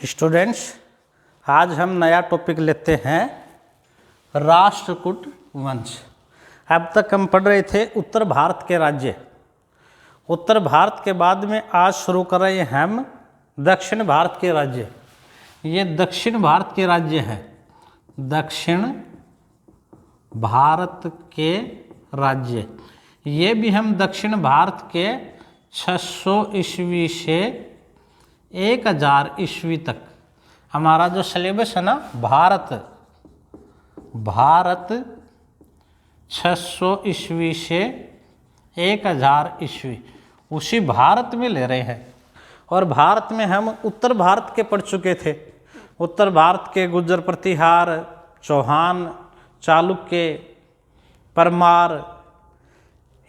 Students, आज हम नया टॉपिक लेते हैं राष्ट्रकूट वंश। अब तक हम पढ़ रहे थे उत्तर भारत के राज्य। उत्तर भारत के बाद में आज शुरू कर रहे हैं हम दक्षिण भारत के राज्य। ये दक्षिण भारत के राज्य हैं। दक्षिण भारत के राज्य ये भी हम दक्षिण भारत के 600 ईस्वी से 1000 ईस्वी तक हमारा जो सिलेबस है ना, भारत 600 ईस्वी से 1000 ईस्वी उसी भारत में ले रहे हैं। और भारत में हम उत्तर भारत के पढ़ चुके थे। उत्तर भारत के गुर्जर, प्रतिहार, चौहान, चालुक्य, परमार,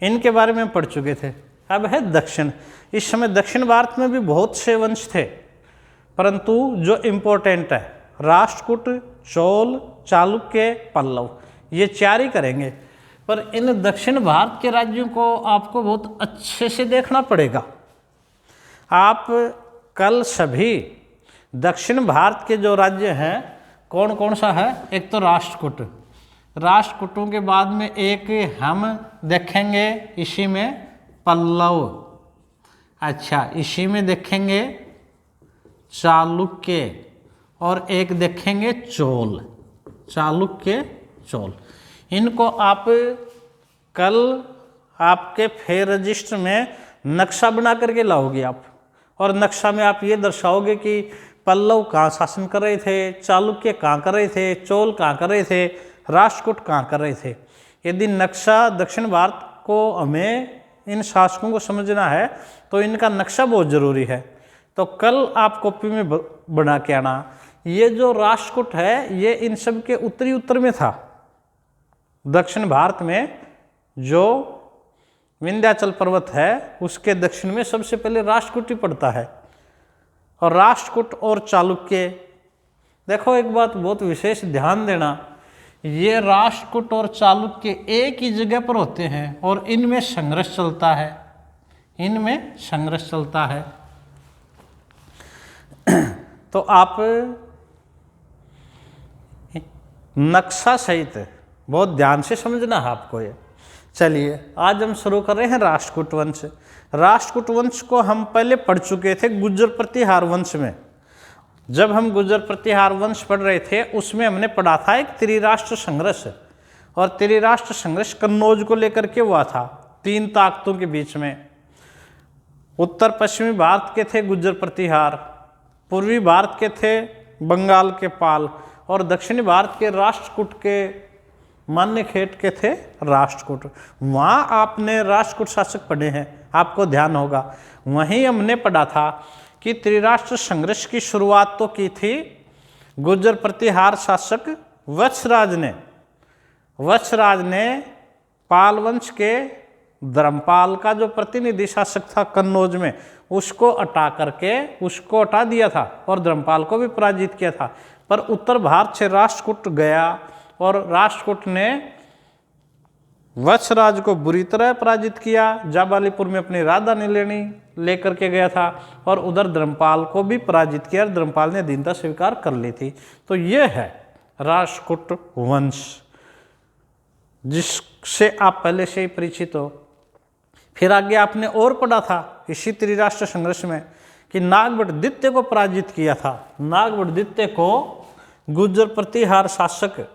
इनके बारे में पढ़ चुके थे। अब है दक्षिण। इस समय दक्षिण भारत में भी बहुत से वंश थे, परंतु जो इम्पोर्टेंट है राष्ट्रकूट, चोल, चालुक्य, पल्लव, ये 4 ही करेंगे। पर इन दक्षिण भारत के राज्यों को आपको बहुत अच्छे से देखना पड़ेगा। आप कल सभी दक्षिण भारत के जो राज्य हैं कौन कौन सा है, एक तो राष्ट्रकूट, राष्ट्रकूटों के बाद में एक हम देखेंगे इसी में पल्लव, अच्छा इसी में देखेंगे चालुक्य, और एक देखेंगे चोल, चालुक्य, चोल। इनको आप कल आपके फेयर रजिस्टर में नक्शा बना करके लाओगे आप, और नक्शा में आप ये दर्शाओगे कि पल्लव कहाँ शासन कर रहे थे, चालुक्य कहाँ कर रहे थे, चोल कहाँ कर रहे थे, राष्ट्रकूट कहाँ कर रहे थे। यदि नक्शा दक्षिण भारत को हमें इन शासकों को समझना है तो इनका नक्शा बहुत ज़रूरी है। तो कल आप कॉपी में बना के आना। ये जो राष्ट्रकूट है ये इन सब के उत्तर में था। दक्षिण भारत में जो विंध्याचल पर्वत है उसके दक्षिण में सबसे पहले राष्ट्रकूट ही पड़ता है। और राष्ट्रकूट और चालुक्य, देखो एक बात बहुत विशेष ध्यान देना, ये राष्ट्रकूट और चालुक्य एक ही जगह पर होते हैं और इनमें संघर्ष चलता है, इनमें संघर्ष चलता है। तो आप नक्शा सहित बहुत ध्यान से समझना है आपको ये। चलिए आज हम शुरू कर रहे हैं राष्ट्रकूट वंश। राष्ट्रकूट वंश को हम पहले पढ़ चुके थे गुर्जर प्रतिहार वंश में। जब हम गुर्जर प्रतिहार वंश पढ़ रहे थे उसमें हमने पढ़ा था एक त्रिराष्ट्र संघर्ष, और त्रिराष्ट्र संघर्ष कन्नौज को लेकर के हुआ था 3 ताकतों के बीच में। उत्तर पश्चिमी भारत के थे गुर्जर प्रतिहार, पूर्वी भारत के थे बंगाल के पाल, और दक्षिणी भारत के राष्ट्रकूट के मान्यखेट के थे राष्ट्रकूट। वहाँ आपने राष्ट्रकूट शासक पढ़े हैं, आपको ध्यान होगा। वहीं हमने पढ़ा था कि त्रिराष्ट्र संघर्ष की शुरुआत तो की थी गुर्जर प्रतिहार शासक वत्सराज ने। वत्सराज ने पाल वंश के धर्मपाल का जो प्रतिनिधि शासक था कन्नौज में, उसको हटा दिया था और धर्मपाल को भी पराजित किया था। पर उत्तर भारत से राष्ट्रकूट गया और राष्ट्रकूट ने वत्सराज को बुरी तरह पराजित किया। जाबालीपुर में अपनी राजधानी लेकर के गया था और उधर धर्मपाल को भी पराजित किया और धर्मपाल ने दीनता स्वीकार कर ली थी। तो ये है राष्ट्रकूट वंश, जिससे आप पहले से ही परिचित हो। फिर आगे आपने और पढ़ा था इसी त्रिराष्ट्र संघर्ष में कि नागभट्ट द्वितीय को पराजित किया था। नागभट्ट द्वितीय को गुर्जर प्रतिहार शासक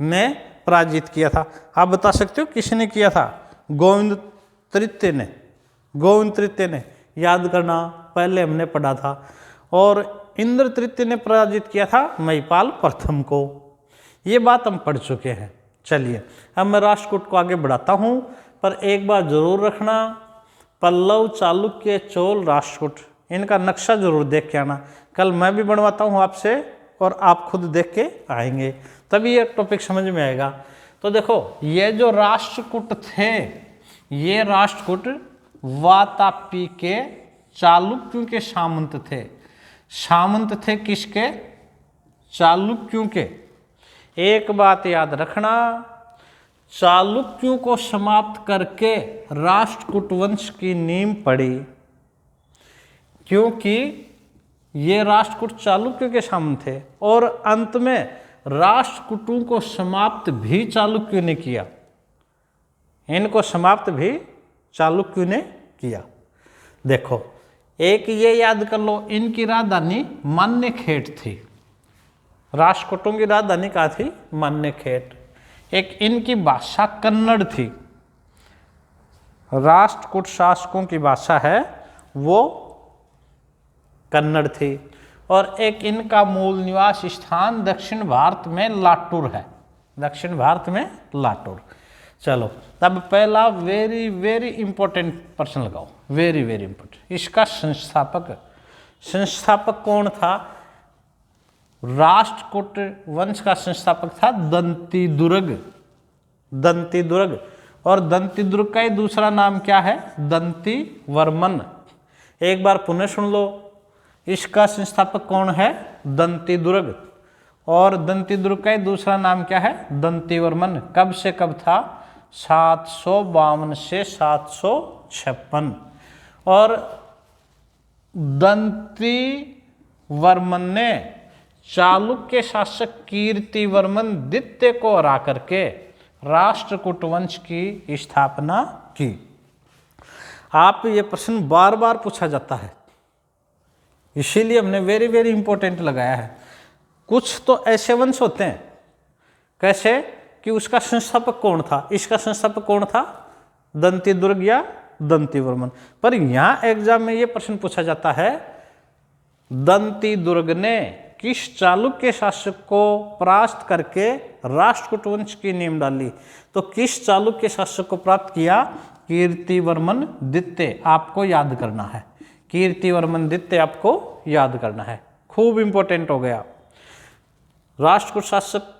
ने पराजित किया था। आप बता सकते हो किसने किया था? गोविंद तृतीय ने। गोविंद तृतीय ने, याद करना, पहले हमने पढ़ा था। और इंद्र तृतीय ने पराजित किया था महिपाल प्रथम को। ये बात हम पढ़ चुके हैं। चलिए अब मैं राष्ट्रकूट को आगे बढ़ाता हूँ, पर एक बात जरूर रखना, पल्लव, चालुक्य, चोल, राष्ट्रकूट, इनका नक्शा जरूर देख के आना। कल मैं भी बनवाता हूँ आपसे और आप खुद देख के आएंगे, तभी ये टॉपिक समझ में आएगा। तो देखो ये जो राष्ट्रकूट थे, ये राष्ट्रकूट वातापी के चालुक्यों के सामंत थे। सामंत थे किसके? चालुक्यों के। एक बात याद रखना, चालुक्यों को समाप्त करके राष्ट्रकूट वंश की नींव पड़ी, क्योंकि ये राष्ट्रकूट चालुक्यों के सामंत थे, और अंत में राष्ट्रकूटों को समाप्त भी चालुक्यों ने किया। इनको समाप्त भी चालुक्यों ने किया। देखो, एक ये याद कर लो, इनकी राजधानी मान्यखेट थी। राष्ट्रकूटों की राजधानी कहाँ थी? मान्यखेट। एक इनकी भाषा कन्नड़ थी। राष्ट्रकूट शासकों की भाषा है वो कन्नड़ थी। और एक इनका मूल निवास स्थान दक्षिण भारत में लाटूर है। दक्षिण भारत में लाटूर। चलो, तब पहला वेरी वेरी इंपॉर्टेंट प्रश्न लगाओ, वेरी वेरी इंपॉर्टेंट। इसका संस्थापक कौन था? राष्ट्रकूट वंश का संस्थापक था दंतिदुर्ग। दंतिदुर्ग। और दंतिदुर्ग का ही दूसरा नाम क्या है? दंतिवर्मन। एक बार पुनः सुन लो, इसका संस्थापक कौन है? दंतिदुर्ग। और दंतिदुर्ग का ही दूसरा नाम क्या है? दंतिवर्मन। कब से कब था? 752 से 756। और दंतिवर्मन ने चालुक्य शासक कीर्तिवर्मन द्वितीय को हरा करके राष्ट्रकूट वंश की स्थापना की। आप ये प्रश्न बार बार पूछा जाता है, इसीलिए हमने वेरी वेरी इंपॉर्टेंट लगाया है। कुछ तो ऐसे वंश होते हैं, कैसे कि उसका संस्थापक कौन था? इसका संस्थापक कौन था? दंतिदुर्ग या दंतिवर्मन। पर यहां एग्जाम में ये प्रश्न पूछा जाता है, दंतिदुर्ग ने किस चालुक्य शासक को परास्त करके राष्ट्रकूट वंश की नींव डाली? तो किस चालुक्य शासक को प्राप्त किया? कीर्तिवर्मन द्वितीय। आपको याद करना है, कीर्तिवर्मन द्वितीय आपको याद करना है, खूब इंपॉर्टेंट हो गया। राष्ट्रकूट शासक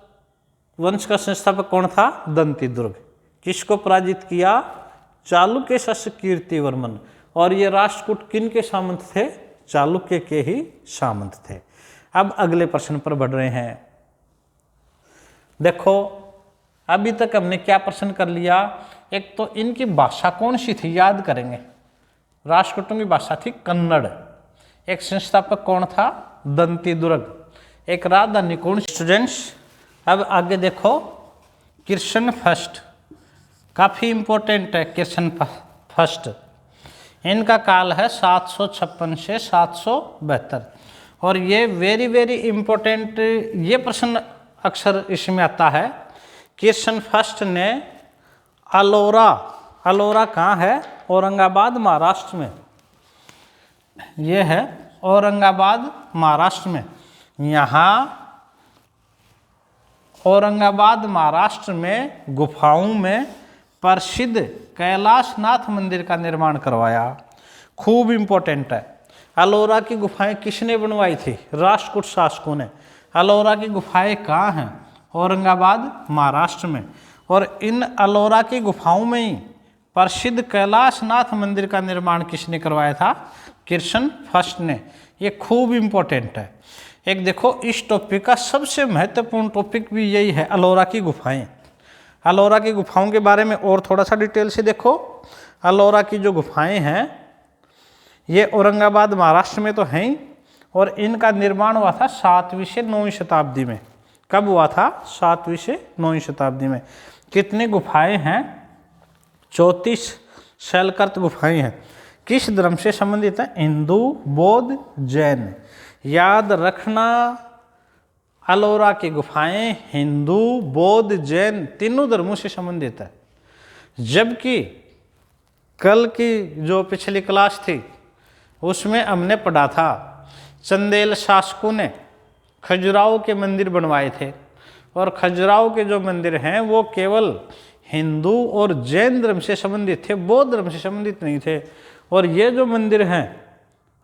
वंश का संस्थापक कौन था? दंतिदुर्ग। किसको पराजित किया? चालुक्य शासक कीर्तिवर्मन। और ये राष्ट्रकूट किन के सामंत थे? चालुक्य के ही सामंत थे। अब अगले प्रश्न पर बढ़ रहे हैं। देखो, अभी तक हमने क्या प्रश्न कर लिया? एक तो इनकी भाषा कौन सी थी, याद करेंगे। राष्ट्रकूटों की भाषा थी कन्नड़। एक संस्थापक कौन था? दंतिदुर्ग। एक राजधानी कौन? स्टूडेंट्स, अब आगे देखो, कृष्ण फर्स्ट काफ़ी इंपॉर्टेंट है। कृष्ण फर्स्ट, इनका काल है 756 से 772। और ये वेरी वेरी इंपॉर्टेंट, ये प्रश्न अक्सर इसमें आता है। कृष्ण फर्स्ट ने अलोरा कहाँ है? औरंगाबाद महाराष्ट्र में। ये है औरंगाबाद महाराष्ट्र में। यहाँ औरंगाबाद महाराष्ट्र में गुफाओं में प्रसिद्ध कैलाशनाथ मंदिर का निर्माण करवाया। खूब इंपॉर्टेंट है। अलोरा की गुफाएं किसने बनवाई थी? राष्ट्रकूट शासकों ने। अलोरा की गुफाएं कहाँ हैं? औरंगाबाद महाराष्ट्र में। और इन अलोरा की गुफाओं में ही प्रसिद्ध कैलाशनाथ मंदिर का निर्माण किसने करवाया था? कृष्ण फर्स्ट ने। ये खूब इंपॉर्टेंट है। एक देखो, इस टॉपिक का सबसे महत्वपूर्ण टॉपिक भी यही है, अलोरा की गुफाएं। अलोरा की गुफाओं के बारे में और थोड़ा सा डिटेल से देखो। अलोरा की जो गुफाएं हैं ये औरंगाबाद महाराष्ट्र में तो हैं ही, और इनका निर्माण हुआ था 7वीं से 9वीं शताब्दी में। कब हुआ था? 7वीं से 9वीं शताब्दी में। कितनी गुफाएं हैं? 34 शैलकृत गुफाएं हैं। किस धर्म से संबंधित है? हिंदू, बौद्ध, जैन। याद रखना, अलोरा की गुफाएं हिंदू, बौद्ध, जैन तीनों धर्मों से संबंधित है। जबकि कल की जो पिछली क्लास थी उसमें हमने पढ़ा था चंदेल शासकों ने खजुराहो के मंदिर बनवाए थे, और खजुराहो के जो मंदिर हैं वो केवल हिंदू और जैन धर्म से संबंधित थे, बौद्ध धर्म से संबंधित नहीं थे। और ये जो मंदिर हैं,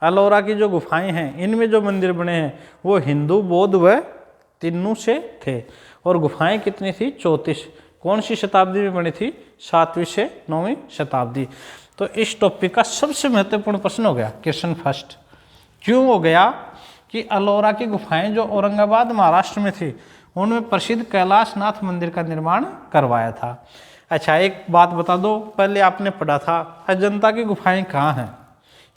अलोरा की जो गुफाएं हैं, इनमें जो मंदिर बने हैं वो हिंदू, बौद्ध व तीनों से थे। और गुफाएं कितनी थी? 34। कौन सी शताब्दी में बनी थी? 7वीं से 9वीं शताब्दी। तो इस टॉपिक का सबसे महत्वपूर्ण प्रश्न हो गया क्वेश्चन फर्स्ट। क्यों हो गया? कि अलोरा की गुफाएं जो औरंगाबाद महाराष्ट्र में थी उनमें प्रसिद्ध कैलाशनाथ मंदिर का निर्माण करवाया था। अच्छा, एक बात बता दो, पहले आपने पढ़ा था अजंता की गुफाएं कहाँ हैं?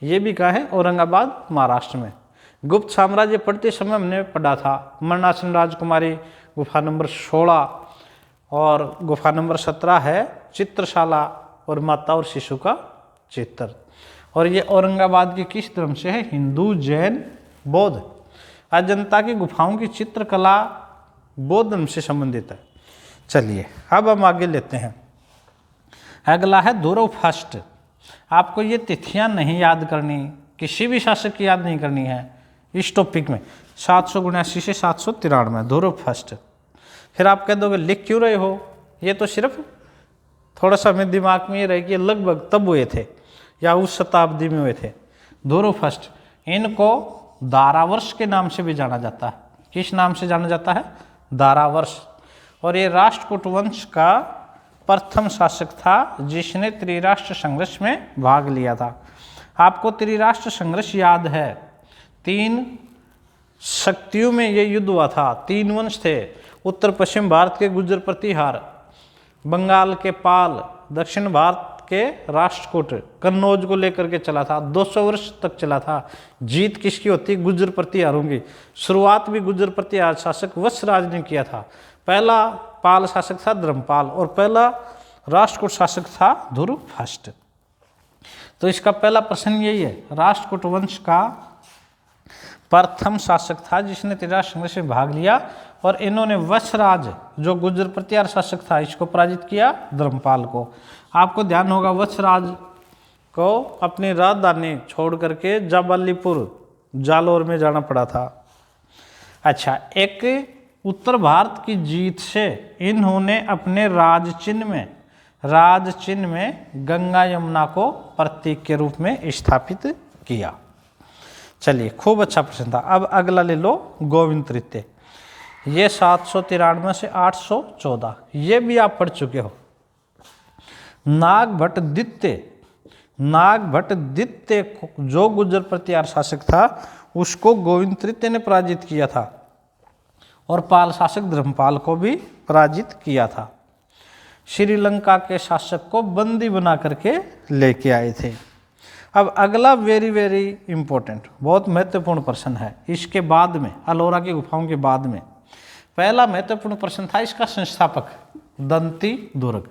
ये भी कहाँ है? औरंगाबाद महाराष्ट्र में। गुप्त साम्राज्य पढ़ते समय हमने पढ़ा था मरणासन राजकुमारी गुफा नंबर 16, और गुफा नंबर 17 है चित्रशाला और माता और शिशु का चित्र। और ये औरंगाबाद के किस धर्म से है? हिंदू, जैन, बौद्ध। अजंता की गुफाओं की चित्रकला बौद्ध धर्म से संबंधित है। चलिए अब हम आगे लेते हैं। अगला है ध्रुव फर्स्ट। आपको ये तिथियां नहीं याद करनी, किसी भी शासक की याद नहीं करनी है इस टॉपिक में। 779 से 793 ध्रुव फर्स्ट। फिर आप कह दोगे लिख क्यों रहे हो, ये तो सिर्फ थोड़ा सा हमें दिमाग में ये रहे कि लगभग तब हुए थे या उस शताब्दी में हुए थे। ध्रुव फर्स्ट, इनको दारावर्ष के नाम से भी जाना जाता है। किस नाम से जाना जाता है? दारावर्ष। और ये राष्ट्रकूट वंश का प्रथम शासक था जिसने त्रिराष्ट्र संघर्ष में भाग लिया था। आपको त्रिराष्ट्र संघर्ष याद है, 3 शक्तियों में ये युद्ध हुआ था। 3 वंश थे, उत्तर पश्चिम भारत के गुर्जर प्रतिहार, बंगाल के पाल, दक्षिण भारत के राष्ट्रकूट कन्नौज को लेकर के चला था। 200 वर्ष तक चला था। जीत किसकी होती? गुर्जर प्रतिहारों की। शुरुआत भी गुर्जर प्रतिहार शासक वत्सराज ने किया था। पहला पाल शासक था धर्मपाल और पहला राष्ट्रकूट शासक था ध्रुव फर्स्ट। तो इसका पहला प्रश्न यही है, राष्ट्रकूट वंश का प्रथम शासक था जिसने त्रिराष्ट्र संघर्ष में भाग लिया, और इन्होंने वत्सराज जो गुर्जर प्रतिहार शासक था इसको पराजित किया, धर्मपाल को। आपको ध्यान होगा वत्सराज को अपनी राजधानी छोड़ करके जाबालीपुर जालोर में जाना पड़ा था। अच्छा, एक उत्तर भारत की जीत से इन्होंने अपने राज चिन्ह में गंगा यमुना को प्रतीक के रूप में स्थापित किया। चलिए, खूब अच्छा प्रश्न था। अब अगला ले लो, गोविंद तृतीय। ये 793 से 814, ये भी आप पढ़ चुके हो। नागभट्ट द्वितीय जो गुर्जर प्रतिहार शासक था उसको गोविंद तृतीय ने पराजित किया था, और पाल शासक धर्मपाल को भी पराजित किया था। श्रीलंका के शासक को बंदी बना करके लेके आए थे। अब अगला वेरी वेरी इंपॉर्टेंट, बहुत महत्वपूर्ण प्रश्न है। इसके बाद में अलोरा की गुफाओं के बाद में पहला महत्वपूर्ण प्रश्न था इसका संस्थापक दंती दुर्ग।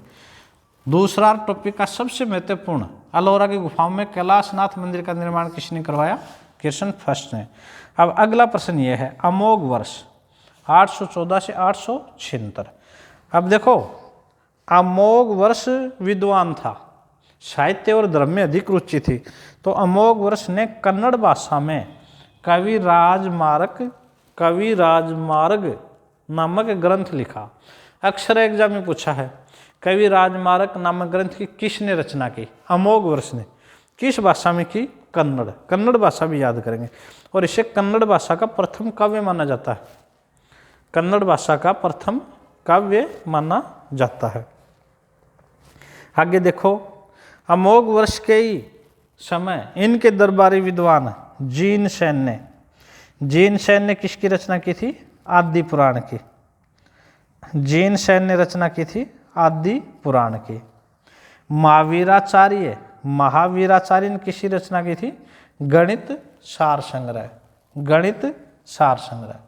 दूसरा टॉपिक का सबसे महत्वपूर्ण, अलोरा की गुफाओं में कैलाशनाथ मंदिर का निर्माण किसने करवाया? कृष्ण फर्स्ट ने। अब अगला प्रश्न यह है, अमोघ वर्ष 814 से 876। अब देखो, अमोघ वर्ष विद्वान था, साहित्य और धर्म में अधिक रुचि थी, तो अमोघ वर्ष ने कन्नड़ भाषा में कवि राजमार्ग नामक ग्रंथ लिखा। अक्सर एग्जाम में पूछा है, कवि राजमार्ग नामक ग्रंथ की किसने रचना की? अमोघ वर्ष ने। किस भाषा में की? कन्नड़ भाषा भी याद करेंगे, और इसे कन्नड़ भाषा का प्रथम काव्य माना जाता है। कन्नड़ भाषा का प्रथम काव्य माना जाता है। आगे देखो, अमोघ वर्ष के ही समय इनके दरबारी विद्वान जीन सेन ने किसकी रचना की थी? आदि पुराण की। जीन सेन ने रचना की थी आदि पुराण की। महावीराचार्य ने किसकी रचना की थी? गणित सार संग्रह।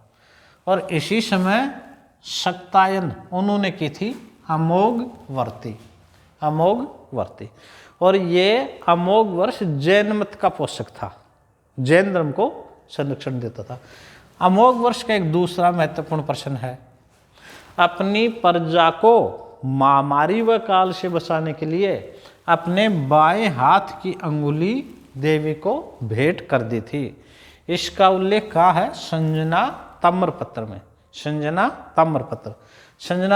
और इसी समय शक्तायन उन्होंने की थी अमोघ वर्ती। और ये अमोघ वर्ष जैन मत का पोषक था, जैन धर्म को संरक्षण देता था। अमोघ वर्ष का एक दूसरा महत्वपूर्ण प्रश्न है, अपनी प्रजा को महामारी व काल से बचाने के लिए अपने बाएं हाथ की अंगुली देवी को भेंट कर दी थी। इसका उल्लेख कहाँ है? संजना ताम्रपत्र में। संजना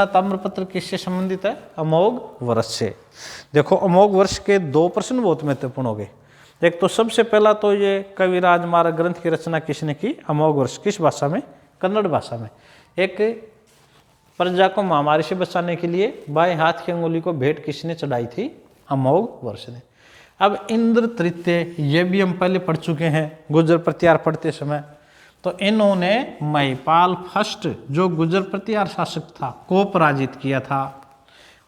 ताम्रपत्र किससे संबंधित है? अमोघ वर्ष से। देखो, अमोघ वर्ष के 2 प्रश्न बहुत महत्वपूर्ण हो गए। एक तो सबसे पहला तो ये कवि राजमार्ग ग्रंथ की रचना किसने की? अमोघ वर्ष। किस भाषा में? कन्नड़ भाषा में। एक प्रजा को महामारी से बचाने के लिए बाएं हाथ की अंगुली को भेंट किसने चढ़ाई थी? अमोघ वर्ष ने। अब इंद्र तृतीय, ये भी हम पहले पढ़ चुके हैं गुर्जर प्रतिहार पढ़ते समय। तो इन्होंने महिपाल फर्स्ट जो गुर्जर प्रतिहार शासक था को पराजित किया था।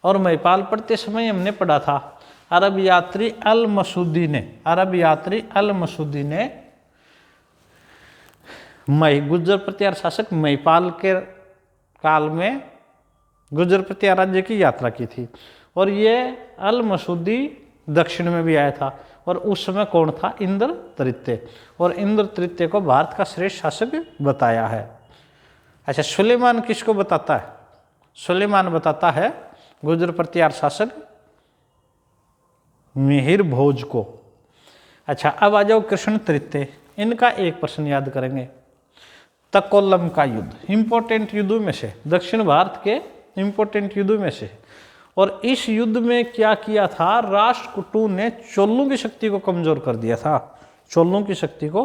और महिपाल पढ़ते समय हमने पढ़ा था अरब यात्री अल मसूदी ने मई गुर्जर प्रतिहार शासक महिपाल के काल में गुर्जर प्रतिहार राज्य की यात्रा की थी। और ये अल मसूदी दक्षिण में भी आया था। और उस समय कौन था? इंद्र तृतीय। और इंद्र तृतीय को भारत का श्रेष्ठ शासक बताया है। अच्छा, सुलेमान किसको बताता है? सुलेमान बताता है गुर्जर प्रतिहार शासक मिहिर भोज को। अच्छा, अब आ जाओ कृष्ण तृतीय। इनका एक प्रश्न याद करेंगे। तकोलम का युद्ध इंपॉर्टेंट युद्धों में से, दक्षिण भारत के इंपॉर्टेंट युद्धों में से। और इस युद्ध में क्या किया था? राष्ट्रकूटों ने चोलों की शक्ति को कमजोर कर दिया था, चोलों की शक्ति को।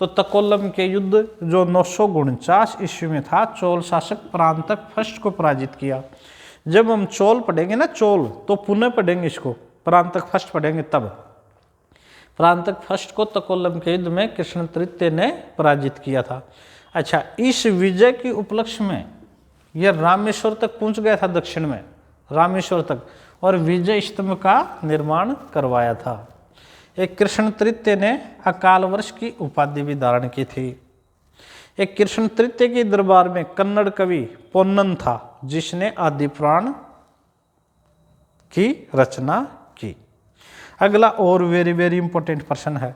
तो तकोलम के युद्ध जो 949 ईस्वी में था, चोल शासक परांतक फर्स्ट को पराजित किया। जब हम चोल पढ़ेंगे ना, चोल, तो पुनः पढ़ेंगे इसको, परांतक फर्स्ट पढ़ेंगे तब। परांतक फर्स्ट को तकोलम के युद्ध में कृष्ण तृतीय ने पराजित किया था। अच्छा, इस विजय के उपलक्ष्य में यह रामेश्वर तक पहुंच गया था, दक्षिण में रामेश्वर तक, और विजय स्तंभ का निर्माण करवाया था। एक कृष्ण तृतीय ने अकाल वर्ष की उपाधि भी धारण की थी। एक कृष्ण तृतीय के दरबार में कन्नड़ कवि पोन्नन था, जिसने आदि पुराण की रचना की। अगला और वेरी वेरी इंपॉर्टेंट प्रश्न है,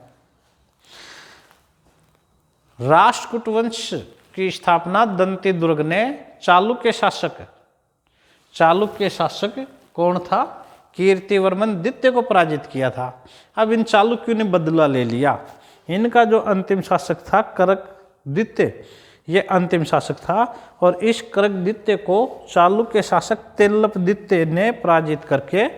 राष्ट्रकूट वंश की स्थापना दंती दुर्ग ने चालुक्य शासक कौन था? कीर्तिवर्मन द्वितीय को पराजित किया था। अब इन चालुक्यों ने बदला ले लिया। इनका जो अंतिम शासक था करक द्वितीय, ये अंतिम शासक था। और इस करक द्वितीय को चालुक्य शासक तेलप द्वितीय ने पराजित करके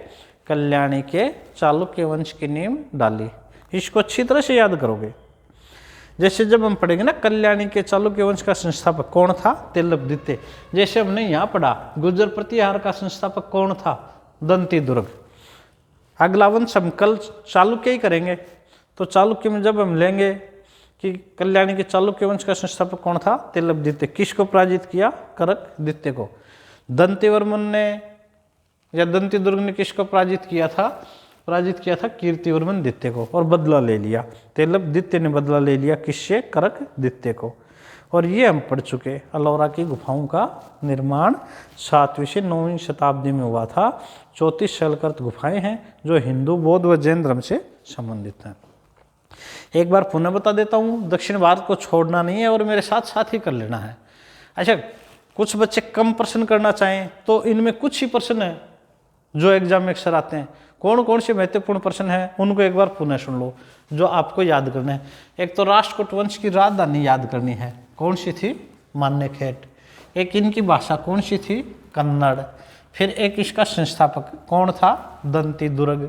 कल्याणी के चालुक्य वंश की नींव डाली। इसको अच्छी तरह से याद करोगे। जैसे जब हम पढ़ेंगे ना, कल्याणी के चालुक्य वंश का संस्थापक कौन था? तेलप द्वितीय। जैसे हमने यहाँ पढ़ा, गुर्जर प्रतिहार का संस्थापक कौन था? दंती दुर्ग। अगला वंश हम कल चालुक्य ही करेंगे। तो चालुक्य में जब हम लेंगे कि कल्याणी के चालुक्य वंश का संस्थापक कौन था? तेलप द्वितीय। किसको पराजित किया? करक द्वितीय को। दंतीवर्मन ने या दंती दुर्ग ने किसको पराजित किया था? पराजित किया था कीर्तिवर्मन द्वितीय को, और बदला ले लिया। तेलप द्वितीय ने बदला ले लिया किससे? करक द्वितीय को। और ये हम पढ़ चुके। अलोरा की गुफाओं का निर्माण 7वीं से 9वीं शताब्दी में हुआ था। 34 शैलकृत गुफाएं हैं जो हिंदू, बौद्ध व जैन धर्म से संबंधित हैं। एक बार पुनः बता देता हूँ, दक्षिण भारत को छोड़ना नहीं है और मेरे साथ साथ ही कर लेना है। अच्छा, कुछ बच्चे कम प्रश्न करना चाहें तो इनमें कुछ ही प्रश्न है जो एग्जाम में अक्सर आते हैं। कौन कौन से महत्वपूर्ण प्रश्न हैं उनको एक बार पुनः सुन लो, जो आपको याद करना है। एक तो राष्ट्रकूट वंश की राजधानी याद करनी है, कौन सी थी? मान्यखेट। एक इनकी भाषा कौन सी थी? कन्नड़। फिर एक इसका संस्थापक कौन था? दंती दुर्ग,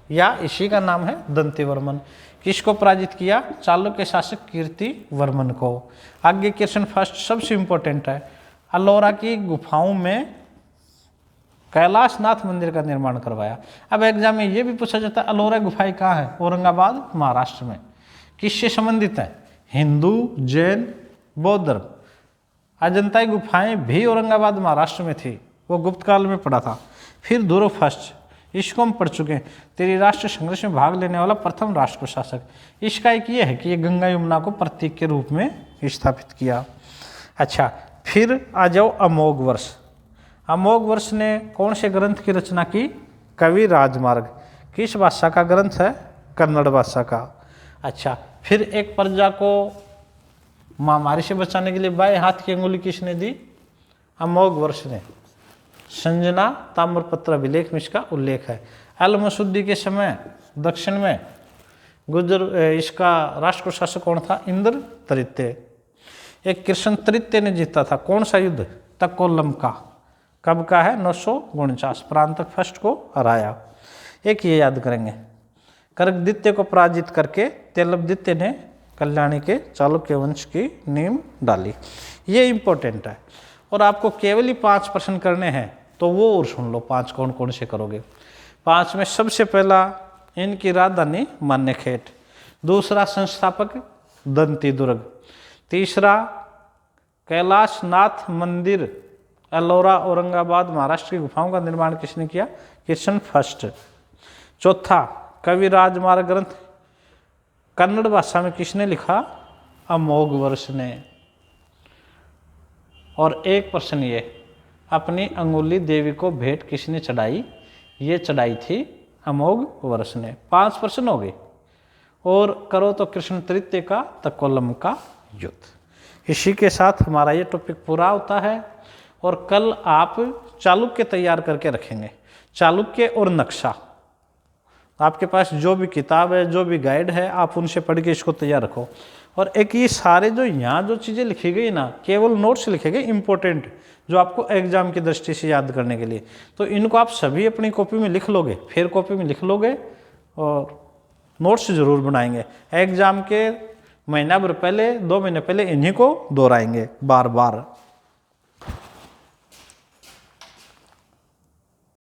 या इसी का नाम है दंतीवर्मन। किसको पराजित किया? चालुक्य शासक कीर्तिवर्मन को। आगे क्वेश्चन फर्स्ट सबसे इंपॉर्टेंट है, अलोरा की गुफाओं में कैलाशनाथ मंदिर का निर्माण करवाया। अब एग्जाम में ये भी पूछा जाता है, अलोरा गुफाएं कहाँ है? औरंगाबाद, महाराष्ट्र में। किससे संबंधित है? हिंदू, जैन, बौद्ध धर्म। अजंता गुफाएं भी औरंगाबाद, महाराष्ट्र में थी, वो गुप्त काल में पड़ा था। फिर धुरो फर्स्ट, इसको हम पढ़ चुके हैं, तेरी राष्ट्र संघर्ष में भाग लेने वाला प्रथम राष्ट्र शासक। इसका एक ये है कि ये गंगा यमुना को प्रतीक के रूप में स्थापित किया। अच्छा, फिर आ जाओ अमोघ वर्ष। अमोघ वर्ष ने कौन से ग्रंथ की रचना की? कवि राजमार्ग। किस भाषा का ग्रंथ है? कन्नड़ भाषा का। अच्छा, फिर एक प्रजा को महामारी से बचाने के लिए बाएं हाथ की अंगुली किसने दी? अमोघ वर्ष ने। संजना ताम्रपत्र अभिलेख में इसका उल्लेख है। अल मसूदी के समय दक्षिण में गुर्जर इसका राष्ट्र शासक कौन था? इंद्र तृतीय। एक कृष्ण तृतीय ने जीता था कौन सा युद्ध? तकोलम का। कब का है? 949। परांतक फर्स्ट को हराया। एक ये याद करेंगे, करक द्वितीय को पराजित करके तेलप द्वितीय ने कल्याणी के चालुक्य वंश की नींव डाली। ये इंपॉर्टेंट है। और आपको केवल ही 5 प्रश्न करने हैं, तो वो और सुन लो 5 कौन कौन से करोगे। 5 में सबसे पहला इनकी राजधानी मान्यखेट। दूसरा संस्थापक दंती दुर्ग। तीसरा कैलाशनाथ मंदिर अलोरा, औरंगाबाद, महाराष्ट्र की गुफाओं का निर्माण किसने किया? कृष्ण फर्स्ट। चौथा कवि राजमार्ग ग्रंथ कन्नड़ भाषा में किसने लिखा? अमोघ वर्ष ने। और एक प्रश्न ये, अपनी अंगुली देवी को भेंट किसने चढ़ाई? ये चढ़ाई थी अमोघ वर्ष ने। 5 प्रश्न हो गए। और करो तो कृष्ण तृतीय का तकोलम का युद्ध। इसी के साथ हमारा ये टॉपिक पूरा होता है। और कल आप चालुक्य तैयार करके रखेंगे, चालुक्य और नक्शा। आपके पास जो भी किताब है, जो भी गाइड है, आप उनसे पढ़ के इसको तैयार रखो। और एक ये सारे जो यहाँ जो चीज़ें लिखी गई ना, केवल नोट्स लिखे गए इंपॉर्टेंट, जो आपको एग्जाम की दृष्टि से याद करने के लिए। तो इनको आप सभी अपनी कॉपी में लिख लोगे, फिर कॉपी में लिख लोगे और नोट्स जरूर बनाएंगे। एग्जाम के महीना भर पहले, 2 महीने पहले इन्हीं को दोहराएंगे बार बार।